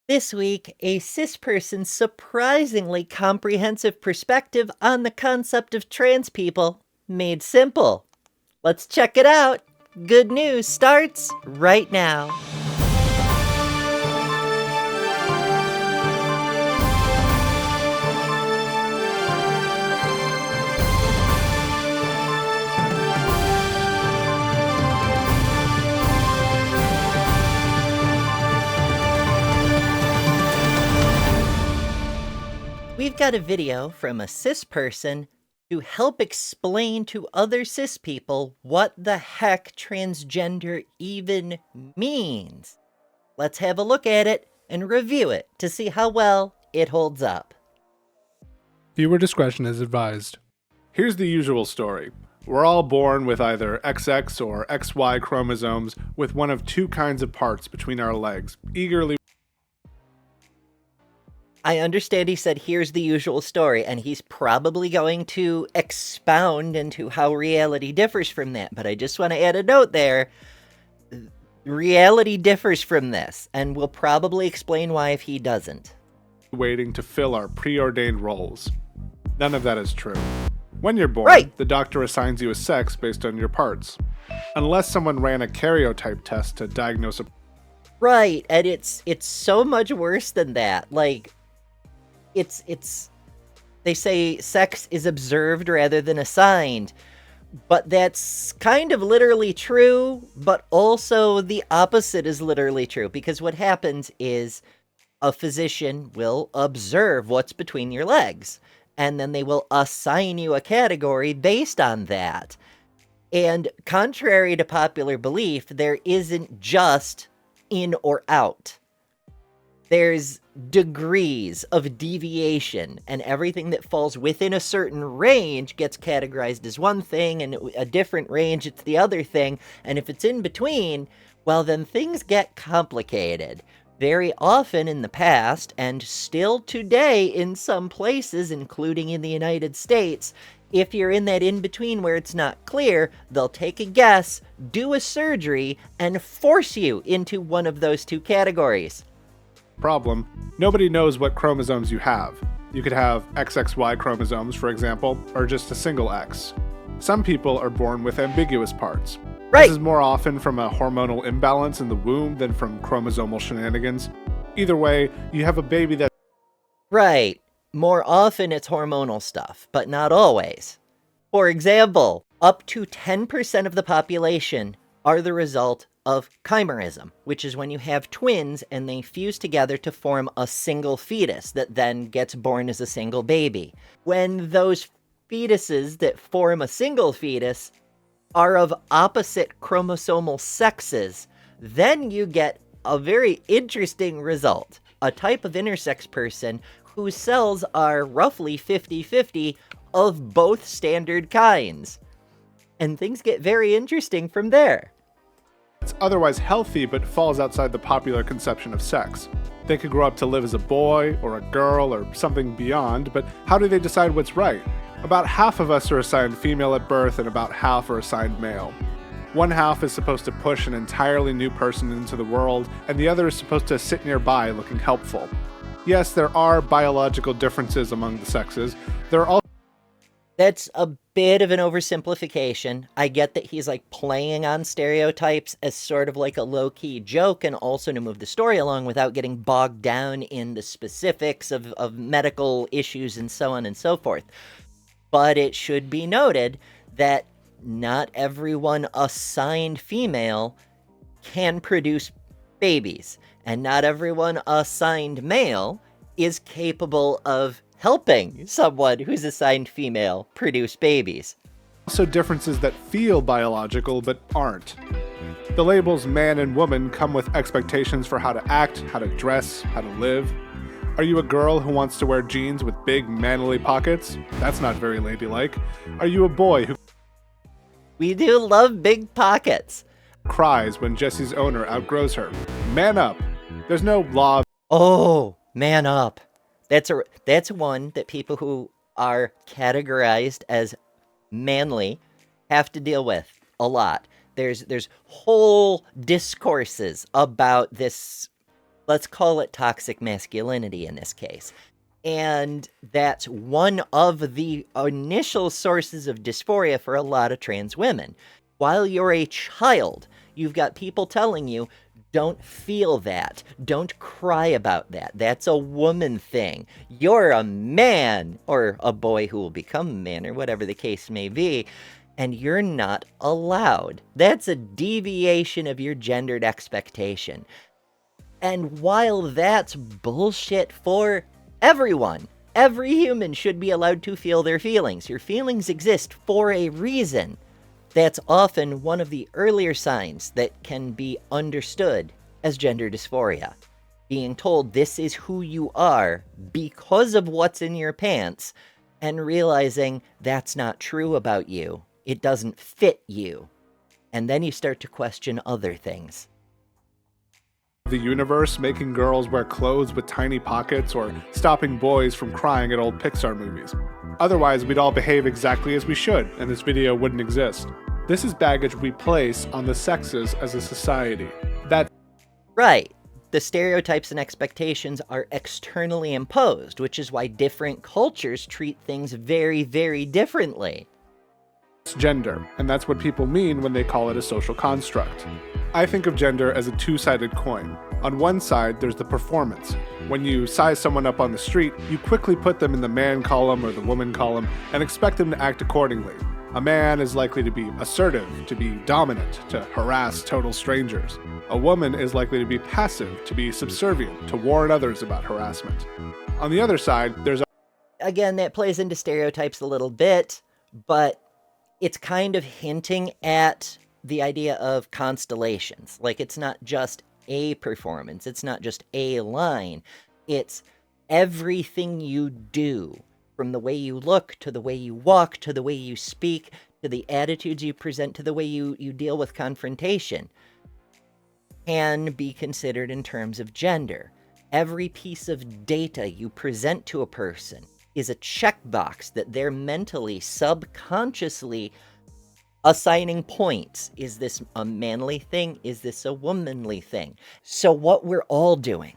This week, a cis person's surprisingly comprehensive perspective on the concept of trans people made simple. Let's check it out. Good news starts right now. We've got a video from a cis person to help explain to other cis people what the heck transgender even means. Let's have a look at it and review it to see how well it holds up. Viewer discretion is advised. Here's the usual story. We're all born with either XX or XY chromosomes with one of two kinds of parts between our legs, eagerly. I understand he said, here's the usual story, and he's probably going to expound into how reality differs from that. But I just want to add a note there. Reality differs from this, and we'll probably explain why if he doesn't. Waiting to fill our preordained roles. None of that is true. When you're born, Right. The doctor assigns you a sex based on your parts. Unless someone ran a karyotype test to diagnose a... Right, and it's so much worse than that. Like, they say sex is observed rather than assigned, but that's kind of literally true, but also the opposite is literally true, because what happens is a physician will observe what's between your legs, and then they will assign you a category based on that. And contrary to popular belief, there isn't just in or out. There's degrees of deviation, and everything that falls within a certain range gets categorized as one thing, and a different range, it's the other thing. And if it's in between, well, then things get complicated. Very often in the past, and still today in some places, including in the United States, if you're in that in-between where it's not clear, they'll take a guess, do a surgery, and force you into one of those two categories. Problem, nobody knows what chromosomes you have. You could have XXY chromosomes, for example, or just a single X. Some people are born with ambiguous parts. Right. This is more often from a hormonal imbalance in the womb than from chromosomal shenanigans. Either way, you have a baby that... Right. More often it's hormonal stuff, but not always. For example, up to 10% of the population are the result of chimerism, which is when you have twins and they fuse together to form a single fetus that then gets born as a single baby. When those fetuses that form a single fetus are of opposite chromosomal sexes, then you get a very interesting result. A type of intersex person whose cells are roughly 50-50 of both standard kinds. And things get very interesting from there. It's otherwise healthy but falls outside the popular conception of sex. They could grow up to live as a boy or a girl or something beyond, but how do they decide what's right? About half of us are assigned female at birth and about half are assigned male. One half is supposed to push an entirely new person into the world, and the other is supposed to sit nearby looking helpful. Yes, there are biological differences among the sexes. There are also... That's a bit of an oversimplification. I get that he's like playing on stereotypes as sort of like a low-key joke and also to move the story along without getting bogged down in the specifics of medical issues and so on and so forth. But it should be noted that not everyone assigned female can produce babies, and not everyone assigned male is capable of helping someone who's assigned female produce babies. Also differences that feel biological but aren't. The labels man and woman come with expectations for how to act, how to dress, how to live. Are you a girl who wants to wear jeans with big manly pockets? That's not very ladylike. Are you a boy who... We do love big pockets. Cries when Jesse's owner outgrows her? Man up. There's no law. Oh, man up. That's one that people who are categorized as manly have to deal with a lot. There's whole discourses about this Let's call it toxic masculinity in this case. And that's one of the initial sources of dysphoria for a lot of trans women. While you're a child, you've got people telling you, don't feel that. Don't cry about that. That's a woman thing. You're a man, or a boy who will become a man, or whatever the case may be, and you're not allowed. That's a deviation of your gendered expectation. And while that's bullshit for everyone, every human should be allowed to feel their feelings. Your feelings exist for a reason. That's often one of the earlier signs that can be understood as gender dysphoria. Being told this is who you are because of what's in your pants, and realizing that's not true about you. It doesn't fit you. And then you start to question other things. The universe making girls wear clothes with tiny pockets, or stopping boys from crying at old Pixar movies. Otherwise, we'd all behave exactly as we should, and this video wouldn't exist. This is baggage we place on the sexes as a society. Right. The stereotypes and expectations are externally imposed, which is why different cultures treat things very, very differently. It's gender, and that's what people mean when they call it a social construct. I think of gender as a two-sided coin. On one side, there's the performance. When you size someone up on the street, you quickly put them in the man column or the woman column and expect them to act accordingly. A man is likely to be assertive, to be dominant, to harass total strangers. A woman is likely to be passive, to be subservient, to warn others about harassment. On the other side, there's Again, that plays into stereotypes a little bit, but it's kind of hinting at the idea of constellations. Like, it's not just a performance, it's not just a line, it's everything you do, from the way you look, to the way you walk, to the way you speak, to the attitudes you present, to the way you deal with confrontation, can be considered in terms of gender. Every piece of data you present to a person is a checkbox that they're mentally, subconsciously assigning points. Is this a manly thing? Is this a womanly thing? So what we're all doing,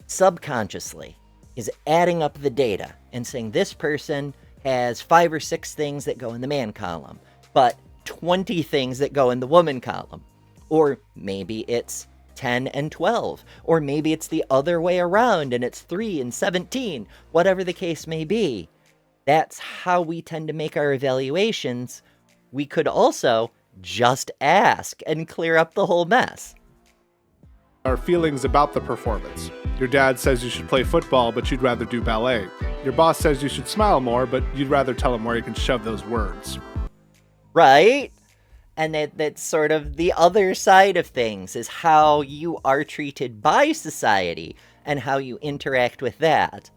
subconsciously, is adding up the data and saying this person has 5 or 6 things that go in the man column, but 20 things that go in the woman column. Or maybe it's 10 and 12, or maybe it's the other way around and it's 3 and 17, whatever the case may be. That's how we tend to make our evaluations. We could also just ask and clear up the whole mess. our feelings about the performance. Your dad says you should play football, but you'd rather do ballet. Your boss says you should smile more, but you'd rather tell him where you can shove those words. Right? And that's sort of the other side of things, is how you are treated by society and how you interact with that.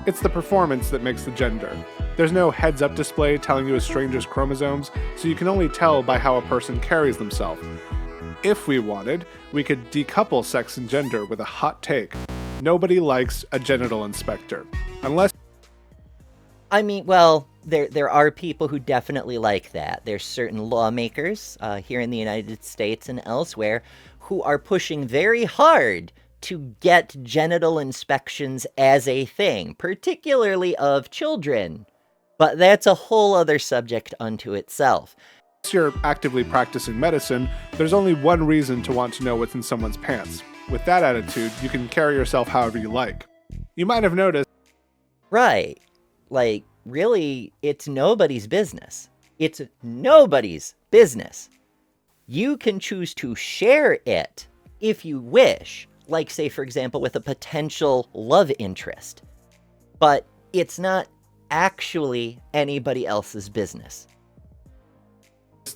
It's the performance that makes the gender. There's no heads-up display telling you a stranger's chromosomes, so you can only tell by how a person carries themselves. If we wanted, we could decouple sex and gender with a hot take. Nobody likes a genital inspector. Unless... I mean, well, there are people who definitely like that. There's certain lawmakers here in the United States and elsewhere who are pushing very hard to get genital inspections as a thing, particularly of children. But that's a whole other subject unto itself. Unless you're actively practicing medicine, there's only one reason to want to know what's in someone's pants. With that attitude, you can carry yourself however you like. You might have noticed... Right. Like, really, it's nobody's business. It's nobody's business. You can choose to share it if you wish, like, say, for example, with a potential love interest. But it's not actually anybody else's business.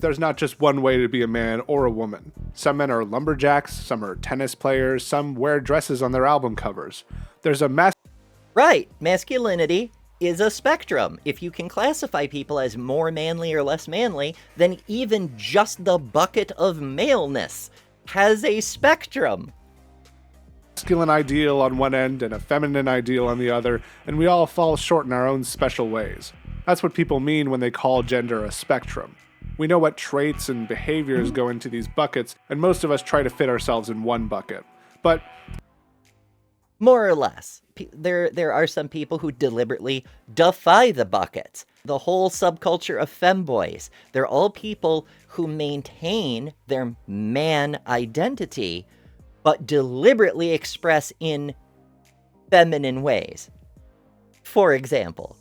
There's not just one way to be a man or a woman. Some men are lumberjacks, some are tennis players, some wear dresses on their album covers. There's a Right, masculinity is a spectrum. If you can classify people as more manly or less manly, then even just the bucket of maleness has a spectrum. Masculine ideal on one end and a feminine ideal on the other, and we all fall short in our own special ways. That's what people mean when they call gender a spectrum. We know what traits and behaviors go into these buckets, and most of us try to fit ourselves in one bucket. But more or less. There are some people who deliberately defy the buckets. The whole subculture of femboys, they're all people who maintain their man identity, but deliberately express in feminine ways. For example.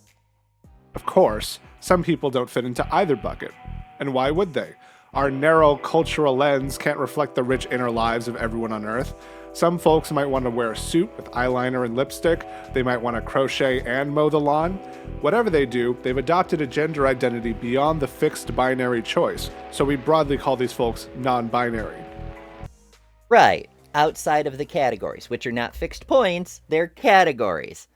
of course, some people don't fit into either bucket. And why would they? Our narrow cultural lens can't reflect the rich inner lives of everyone on Earth. Some folks might want to wear a suit with eyeliner and lipstick. They might want to crochet and mow the lawn. Whatever they do, they've adopted a gender identity beyond the fixed binary choice. So we broadly call these folks non-binary. Right. Outside of the categories, which are not fixed points, they're categories.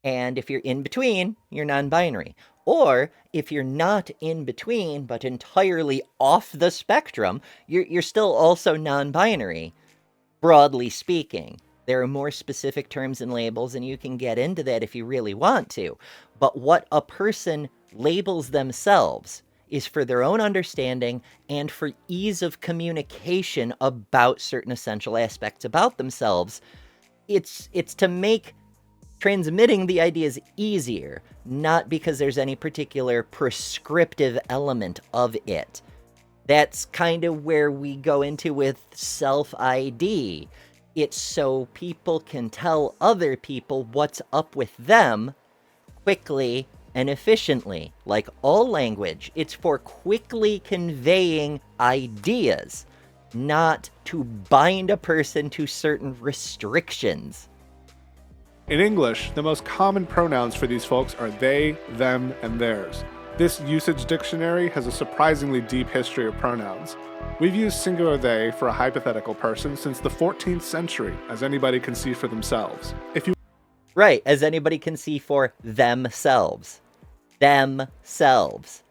And if you're in between, you're non-binary. Or if you're not in between, but entirely off the spectrum, you're still also non-binary. Broadly speaking, there are more specific terms and labels, and you can get into that if you really want to. But what a person labels themselves is for their own understanding and for ease of communication about certain essential aspects about themselves. It's to make transmitting the ideas easier, not because there's any particular prescriptive element of it. That's kind of where we go into with self-ID. It's so people can tell other people what's up with them quickly and efficiently. Like all language, it's for quickly conveying ideas, not to bind a person to certain restrictions. In English, the most common pronouns for these folks are they, them, and theirs. This usage dictionary has a surprisingly deep history of pronouns. We've used singular they for a hypothetical person since the 14th century, as anybody can see for themselves. Right, as anybody can see for themselves. Themselves.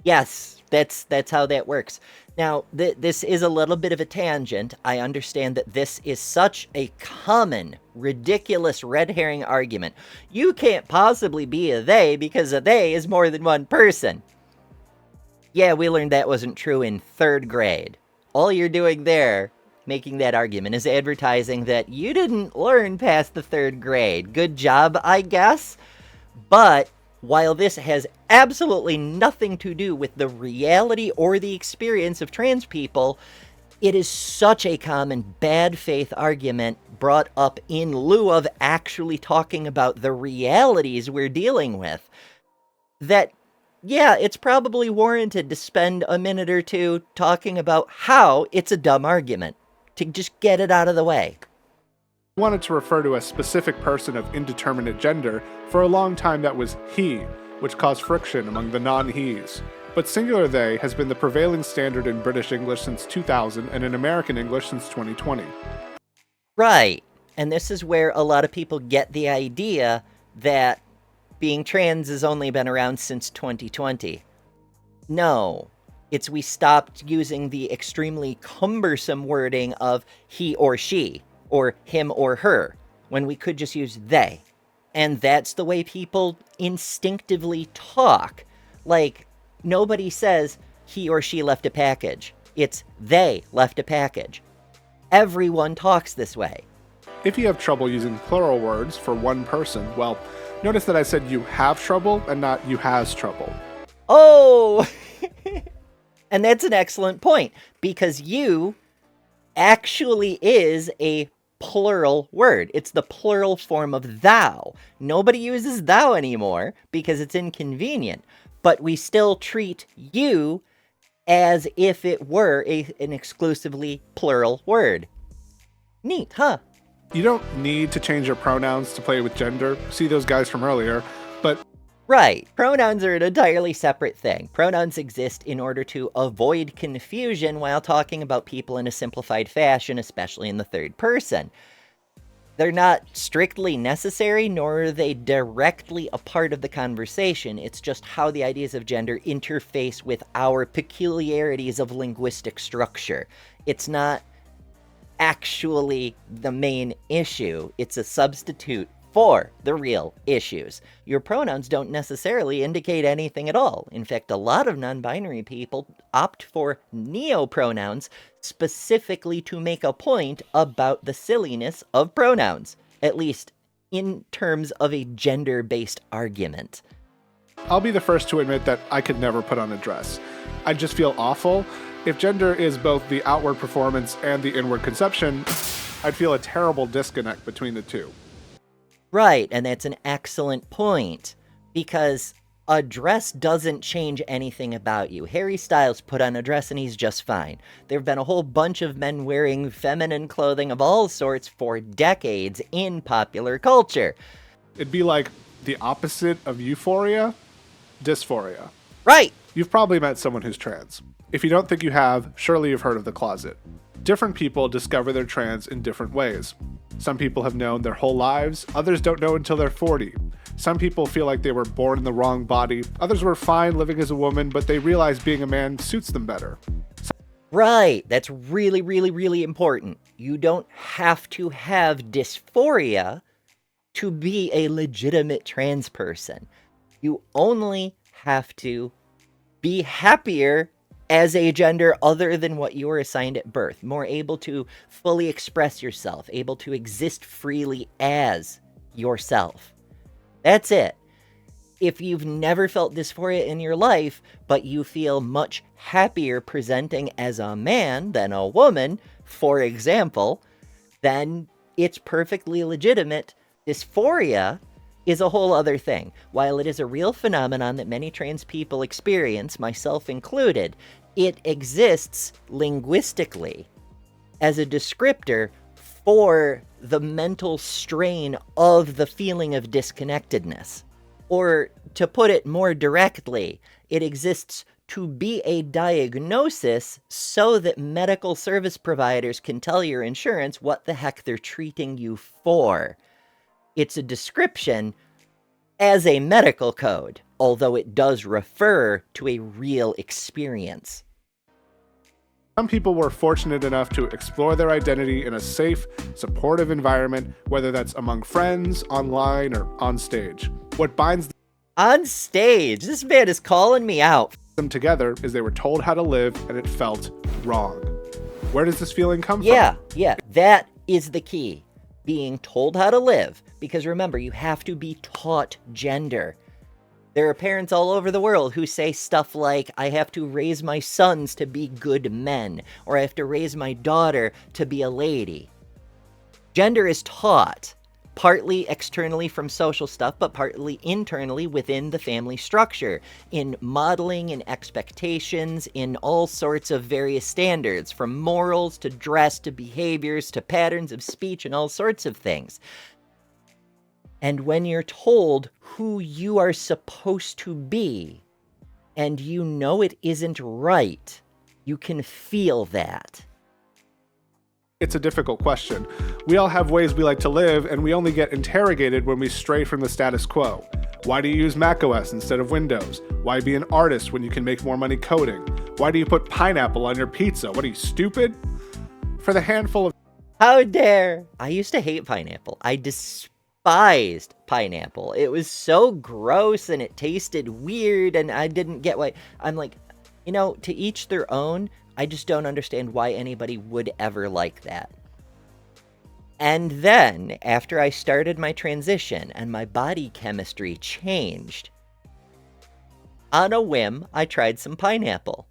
Yes, that's how that works. Now, this is a little bit of a tangent. I understand that this is such a common, ridiculous red herring argument. You can't possibly be a they because a they is more than one person. Yeah, we learned that wasn't true in 3rd grade. All you're doing there, making that argument, is advertising that you didn't learn past the 3rd grade. Good job, I guess. But while this has absolutely nothing to do with the reality or the experience of trans people, it is such a common bad faith argument brought up in lieu of actually talking about the realities we're dealing with that, yeah, it's probably warranted to spend a minute or two talking about how it's a dumb argument, to just get it out of the way. I wanted to refer to a specific person of indeterminate gender. For a long time that was he, which caused friction among the non-he's. But singular they has been the prevailing standard in British English since 2000 and in American English since 2020. Right, and this is where a lot of people get the idea that being trans has only been around since 2020. No, it's we stopped using the extremely cumbersome wording of he or she, or him or her, when we could just use they. And that's the way people instinctively talk. Like, nobody says he or she left a package. It's they left a package. Everyone talks this way. If you have trouble using plural words for one person, well, notice that I said you have trouble and not you has trouble. Oh! And that's an excellent point, because you actually is a plural word. It's the plural form of thou. Nobody uses thou anymore because it's inconvenient, but we still treat you as if it were an exclusively plural word. Neat, huh? You don't need to change your pronouns to play with gender. See those guys from earlier, but Right. Pronouns are an entirely separate thing. Pronouns exist in order to avoid confusion while talking about people in a simplified fashion, especially in the third person. They're not strictly necessary, nor are they directly a part of the conversation. It's just how the ideas of gender interface with our peculiarities of linguistic structure. It's not actually the main issue. It's a substitute for the real issues. Your pronouns don't necessarily indicate anything at all. In fact, a lot of non-binary people opt for neopronouns specifically to make a point about the silliness of pronouns, at least in terms of a gender-based argument. I'll be the first to admit that I could never put on a dress. I'd just feel awful. If gender is both the outward performance and the inward conception, I'd feel a terrible disconnect between the two. Right, and that's an excellent point, because a dress doesn't change anything about you. Harry Styles put on a dress and he's just fine. There have been a whole bunch of men wearing feminine clothing of all sorts for decades in popular culture. It'd be like the opposite of euphoria, dysphoria. Right! You've probably met someone who's trans. If you don't think you have, surely you've heard of the closet. Different people discover they're trans in different ways. Some people have known their whole lives, others don't know until they're 40. Some people feel like they were born in the wrong body, others were fine living as a woman, but they realize being a man suits them better. Right, that's really, really, really important. You don't have to have dysphoria to be a legitimate trans person. You only have to be happier as a gender other than what you were assigned at birth, more able to fully express yourself, able to exist freely as yourself. That's it. If you've never felt dysphoria in your life, but you feel much happier presenting as a man than a woman, for example, then it's perfectly legitimate. Dysphoria is a whole other thing. While it is a real phenomenon that many trans people experience, myself included, it exists linguistically as a descriptor for the mental strain of the feeling of disconnectedness. Or, to put it more directly, it exists to be a diagnosis so that medical service providers can tell your insurance what the heck they're treating you for. It's a description as a medical code, although it does refer to a real experience. Some people were fortunate enough to explore their identity in a safe, supportive environment, whether that's among friends, online, or on stage. What binds On stage? This man is calling me out. them together is they were told how to live and it felt wrong. Where does this feeling come from? Yeah, that is the key. Being told how to live. Because remember, you have to be taught gender. There are parents all over the world who say stuff like, I have to raise my sons to be good men, or I have to raise my daughter to be a lady. Gender is taught, partly externally from social stuff, but partly internally within the family structure, in modeling and expectations, in all sorts of various standards, from morals to dress to behaviors to patterns of speech and all sorts of things. And when you're told who you are supposed to be, and you know it isn't right, you can feel that. It's a difficult question. We all have ways we like to live, and we only get interrogated when we stray from the status quo. Why do you use macOS instead of Windows? Why be an artist when you can make more money coding? Why do you put pineapple on your pizza? What are you, stupid? For the handful of... How dare! I used to hate pineapple. I despised pineapple. It was so gross and it tasted weird and I didn't get why. I'm like, to each their own. I just don't understand why anybody would ever like that. And then, after I started my transition and my body chemistry changed, on a whim, I tried some pineapple.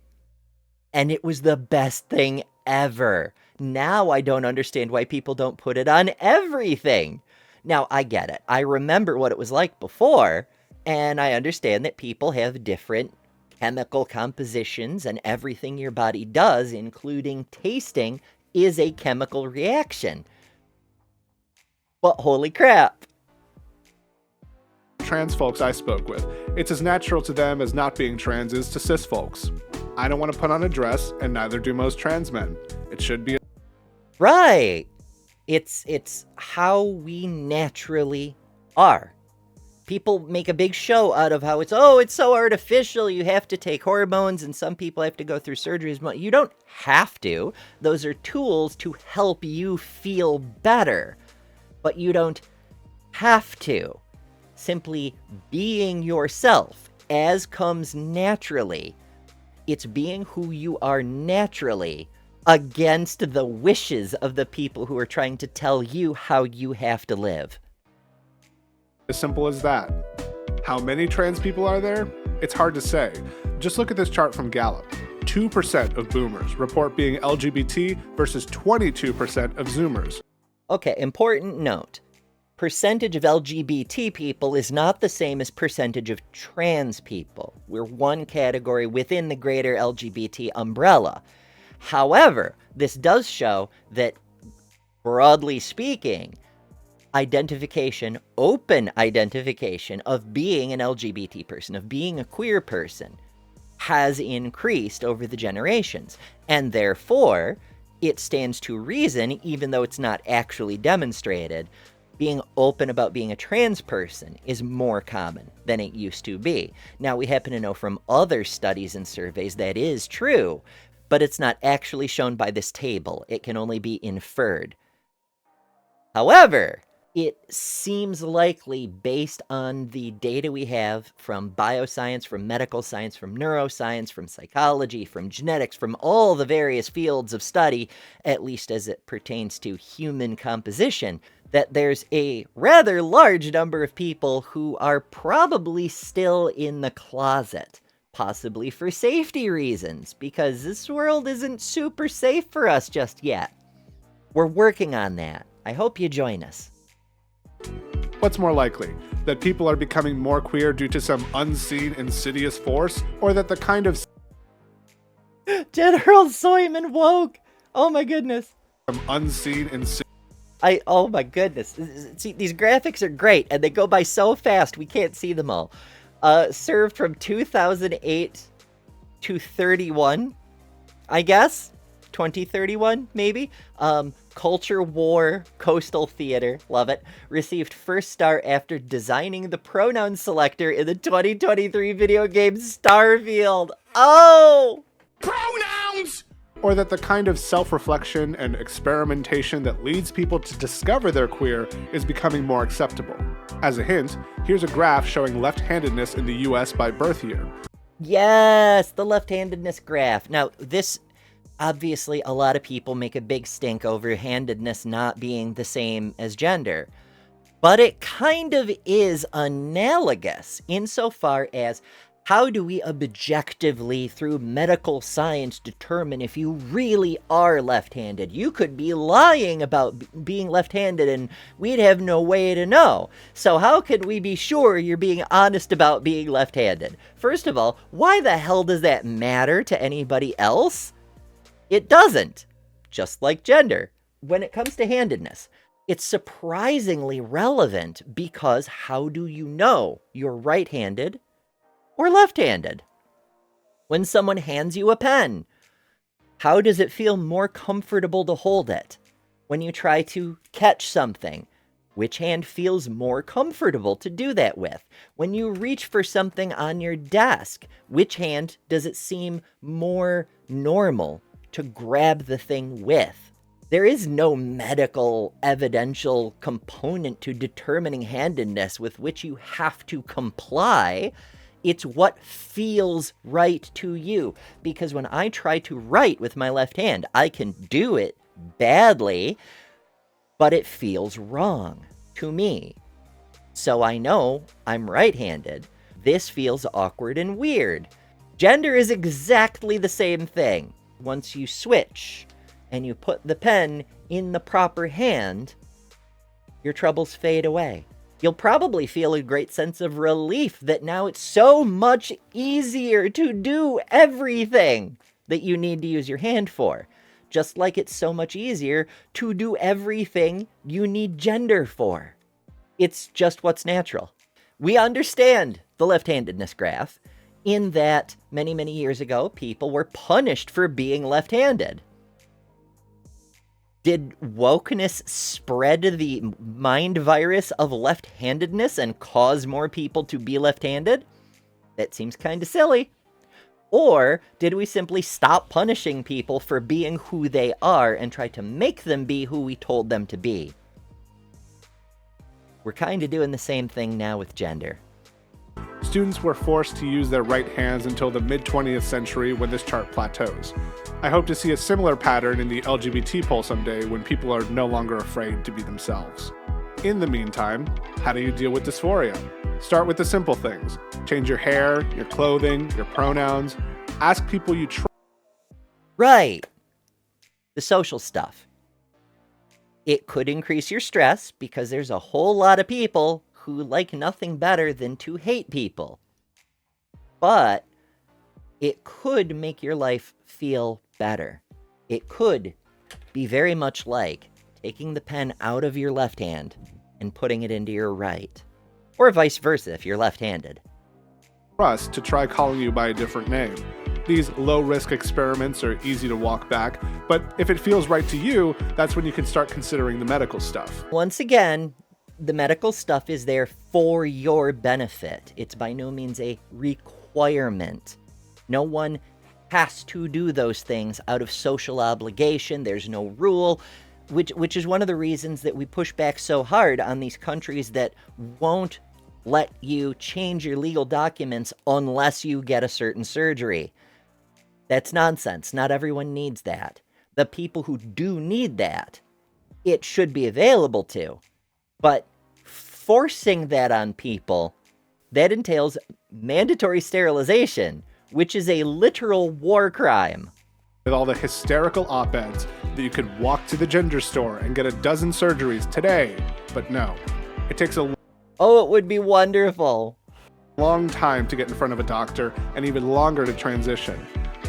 And it was the best thing ever. Now I don't understand why people don't put it on everything. Now, I get it. I remember what it was like before, and I understand that people have different chemical compositions, and everything your body does, including tasting, is a chemical reaction. But holy crap. Trans folks I spoke with, it's as natural to them as not being trans is to cis folks. I don't want to put on a dress, and neither do most trans men. It should be... Right. It's how we naturally are. People make a big show out of how it's so artificial, you have to take hormones, and some people have to go through surgeries. You don't have to. Those are tools to help you feel better. But you don't have to. Simply being yourself, as comes naturally. It's being who you are naturally against the wishes of the people who are trying to tell you how you have to live. As simple as that. How many trans people are there? It's hard to say. Just look at this chart from Gallup. 2% of boomers report being LGBT versus 22% of Zoomers. Okay, important note. Percentage of LGBT people is not the same as percentage of trans people. We're one category within the greater LGBT umbrella. However, this does show that, broadly speaking, open identification of being an LGBT person, of being a queer person, has increased over the generations. And therefore, it stands to reason, even though it's not actually demonstrated, being open about being a trans person is more common than it used to be. Now, we happen to know from other studies and surveys that is true, but it's not actually shown by this table. It can only be inferred. However, it seems likely, based on the data we have from bioscience, from medical science, from neuroscience, from psychology, from genetics, from all the various fields of study, at least as it pertains to human composition, that there's a rather large number of people who are probably still in the closet. Possibly for safety reasons, because this world isn't super safe for us just yet. We're working on that. I hope you join us. What's more likely? That people are becoming more queer due to some unseen, insidious force? Or that the kind of General Soyman woke! Oh my goodness. some unseen, insidious Oh my goodness. See, these graphics are great, and they go by so fast, we can't see them all. Served from 2008 to 31, I guess? 2031, maybe? Culture War Coastal Theater, love it, received first star after designing the pronoun selector in the 2023 video game Starfield. Oh! Pronouns! or that the kind of self-reflection and experimentation that leads people to discover they're queer is becoming more acceptable. As a hint, here's a graph showing left-handedness in the US by birth year. Yes, the left-handedness graph. Now, this, obviously, a lot of people make a big stink over handedness not being the same as gender. But it kind of is analogous insofar as how do we objectively, through medical science, determine if you really are left-handed? You could be lying about being left-handed and we'd have no way to know. So how could we be sure you're being honest about being left-handed? First of all, why the hell does that matter to anybody else? It doesn't. Just like gender. When it comes to handedness, it's surprisingly relevant because how do you know you're right-handed or left-handed? When someone hands you a pen, how does it feel more comfortable to hold it? When you try to catch something, which hand feels more comfortable to do that with? When you reach for something on your desk, which hand does it seem more normal to grab the thing with? There is no medical evidential component to determining handedness with which you have to comply. It's what feels right to you. Because when I try to write with my left hand, I can do it badly, but it feels wrong to me. So I know I'm right-handed. This feels awkward and weird. Gender is exactly the same thing. Once you switch and you put the pen in the proper hand, your troubles fade away. You'll probably feel a great sense of relief that now it's so much easier to do everything that you need to use your hand for. Just like it's so much easier to do everything you need gender for. It's just what's natural. We understand the left-handedness graph in that many, many years ago, people were punished for being left-handed. Did wokeness spread the mind virus of left-handedness and cause more people to be left-handed? That seems kind of silly. Or did we simply stop punishing people for being who they are and try to make them be who we told them to be? We're kind of doing the same thing now with gender. students were forced to use their right hands until the mid-20th century when this chart plateaus. I hope to see a similar pattern in the LGBT poll someday when people are no longer afraid to be themselves. In the meantime, how do you deal with dysphoria? Start with the simple things. Change your hair, your clothing, your pronouns. Ask people you trust. Right. The social stuff. It could increase your stress because there's a whole lot of people who like nothing better than to hate people. But it could make your life feel better. It could be very much like taking the pen out of your left hand and putting it into your right. Or vice versa if you're left-handed. To try calling you by a different name. These low-risk experiments are easy to walk back, but if it feels right to you, that's when you can start considering the medical stuff. Once again, the medical stuff is there for your benefit. It's by no means a requirement. No one has to do those things out of social obligation. There's no rule, which is one of the reasons that we push back so hard on these countries that won't let you change your legal documents unless you get a certain surgery. That's nonsense. Not everyone needs that. The people who do need that, it should be available to. But forcing that on people, that entails mandatory sterilization, which is a literal war crime. With all the hysterical op-eds that you could walk to the gender store and get a dozen surgeries today, but no. It takes a Oh, it would be wonderful. long time to get in front of a doctor and even longer to transition.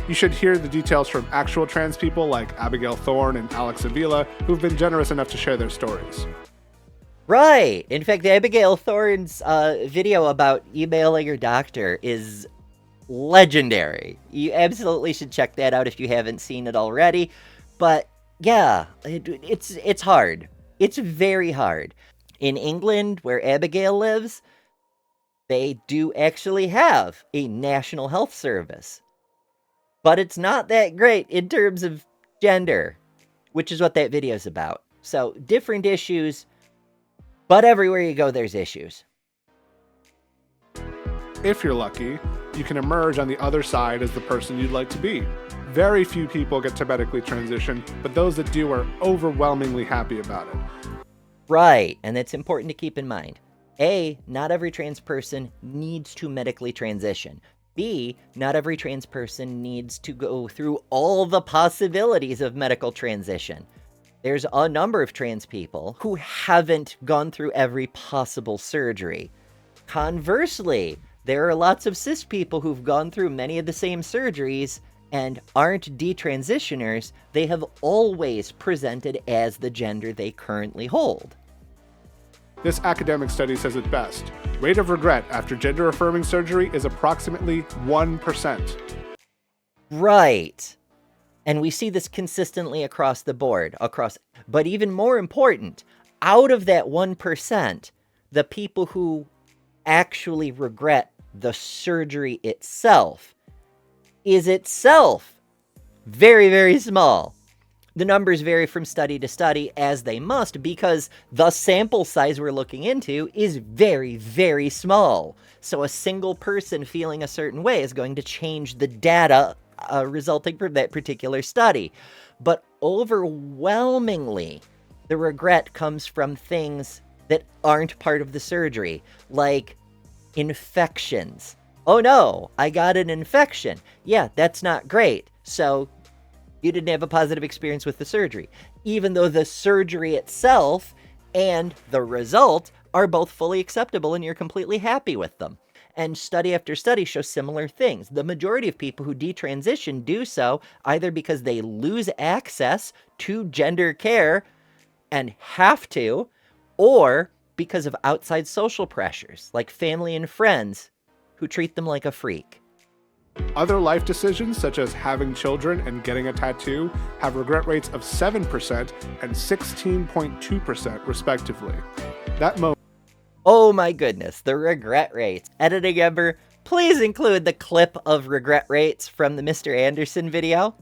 You should hear the details from actual trans people like Abigail Thorne and Alex Avila, who've been generous enough to share their stories. Right. In fact, Abigail Thorne's video about emailing your doctor is legendary. You absolutely should check that out if you haven't seen it already. But yeah, it's hard. It's very hard. In England, where Abigail lives, they do actually have a national health service. But it's not that great in terms of gender, which is what that video is about. So, different issues, but everywhere you go, there's issues. If you're lucky, you can emerge on the other side as the person you'd like to be. Very few people get to medically transition, but those that do are overwhelmingly happy about it. Right, and that's important to keep in mind. A, not every trans person needs to medically transition. B, not every trans person needs to go through all the possibilities of medical transition. There's a number of trans people who haven't gone through every possible surgery. Conversely, there are lots of cis people who've gone through many of the same surgeries and aren't detransitioners. They have always presented as the gender they currently hold. This academic study says it best. Rate of regret after gender-affirming surgery is approximately 1%. Right. And we see this consistently across the board, but even more important, out of that 1%, the people who actually regret the surgery itself is itself very, very small. The numbers vary from study to study, as they must, because the sample size we're looking into is very, very small. So a single person feeling a certain way is going to change the data resulting from that particular study. But overwhelmingly, the regret comes from things that aren't part of the surgery, like infections. Oh no, I got an infection. Yeah, that's not great. So you didn't have a positive experience with the surgery, even though the surgery itself and the result are both fully acceptable and you're completely happy with them. And study after study shows similar things. The majority of people who detransition do so either because they lose access to gender care and have to, or because of outside social pressures, like family and friends who treat them like a freak. Other life decisions, such as having children and getting a tattoo, have regret rates of 7% and 16.2% respectively. Oh my goodness, the regret rates. Editing Ember, please include the clip of regret rates from the Mr. Anderson video.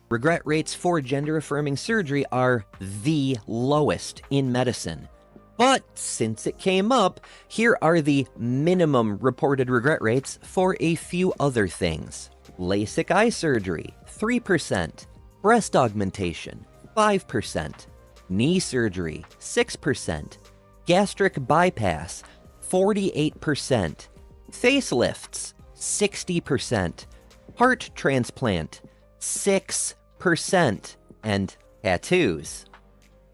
Regret rates for gender-affirming surgery are the lowest in medicine. But since it came up, here are the minimum reported regret rates for a few other things. LASIK eye surgery, 3%. Breast augmentation, 5%. Knee surgery, 6%. Gastric bypass, 48%. Facelifts, 60%. Heart transplant, 6%. And tattoos,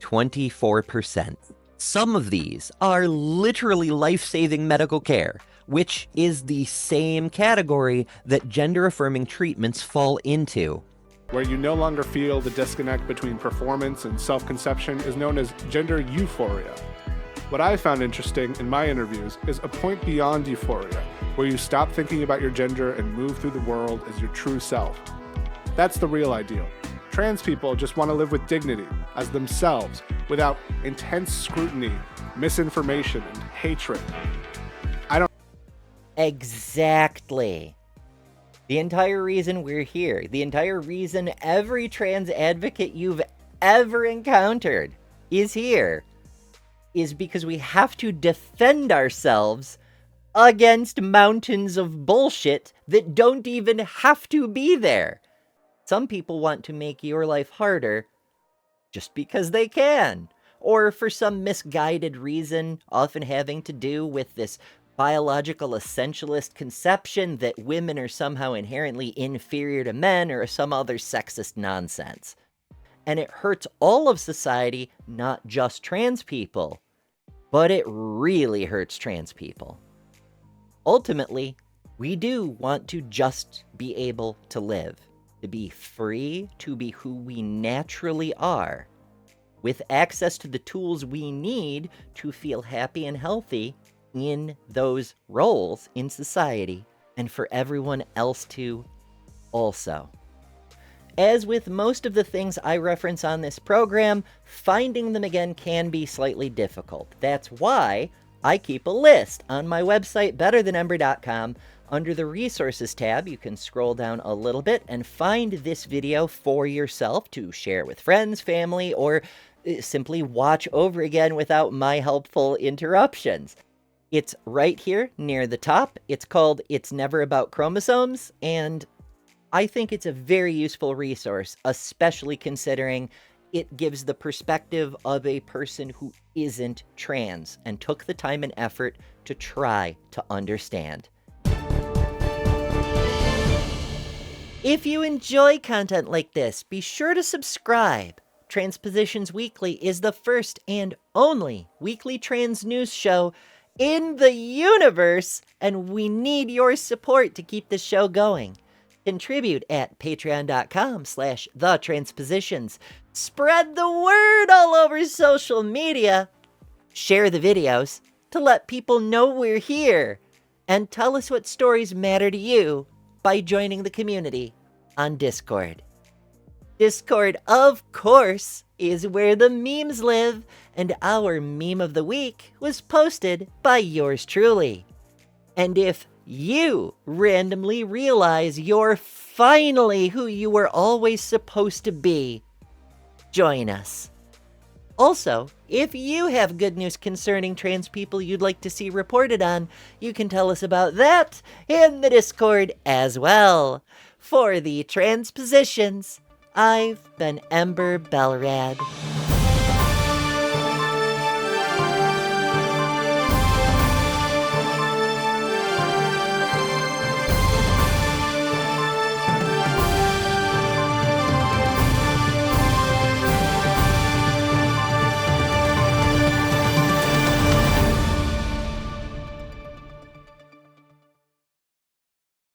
24%. Some of these are literally life-saving medical care, which is the same category that gender-affirming treatments fall into. Where you no longer feel the disconnect between performance and self-conception is known as gender euphoria. What I found interesting in my interviews is a point beyond euphoria, where you stop thinking about your gender and move through the world as your true self. That's the real ideal. Trans people just want to live with dignity, as themselves, without intense scrutiny, misinformation, and hatred. Exactly. The entire reason we're here, the entire reason every trans advocate you've ever encountered is here, is because we have to defend ourselves against mountains of bullshit that don't even have to be there. Some people want to make your life harder just because they can, or for some misguided reason, often having to do with this biological essentialist conception that women are somehow inherently inferior to men or some other sexist nonsense. And it hurts all of society, not just trans people. But it really hurts trans people. Ultimately, we do want to just be able to live, to be free, to be who we naturally are, with access to the tools we need to feel happy and healthy in those roles in society, and for everyone else to also. As with most of the things I reference on this program, finding them again can be slightly difficult. That's why I keep a list on my website, betterthanember.com. Under the Resources tab, you can scroll down a little bit and find this video for yourself to share with friends, family, or simply watch over again without my helpful interruptions. It's right here near the top. It's called It's Never About Chromosomes, and I think it's a very useful resource, especially considering it gives the perspective of a person who isn't trans and took the time and effort to try to understand. If you enjoy content like this, be sure to subscribe. Transpositions Weekly is the first and only weekly trans news show in the universe, and we need your support to keep this show going. Contribute at patreon.com/thetranspositions. Spread the word all over social media. Share the videos to let people know we're here. And tell us what stories matter to you by joining the community on Discord. Discord, of course, is where the memes live, and our meme of the week was posted by yours truly. And if you randomly realize you're finally who you were always supposed to be, join us. Also, if you have good news concerning trans people you'd like to see reported on, you can tell us about that in the Discord as well. For the Transpositions, I've been Ember Belrad.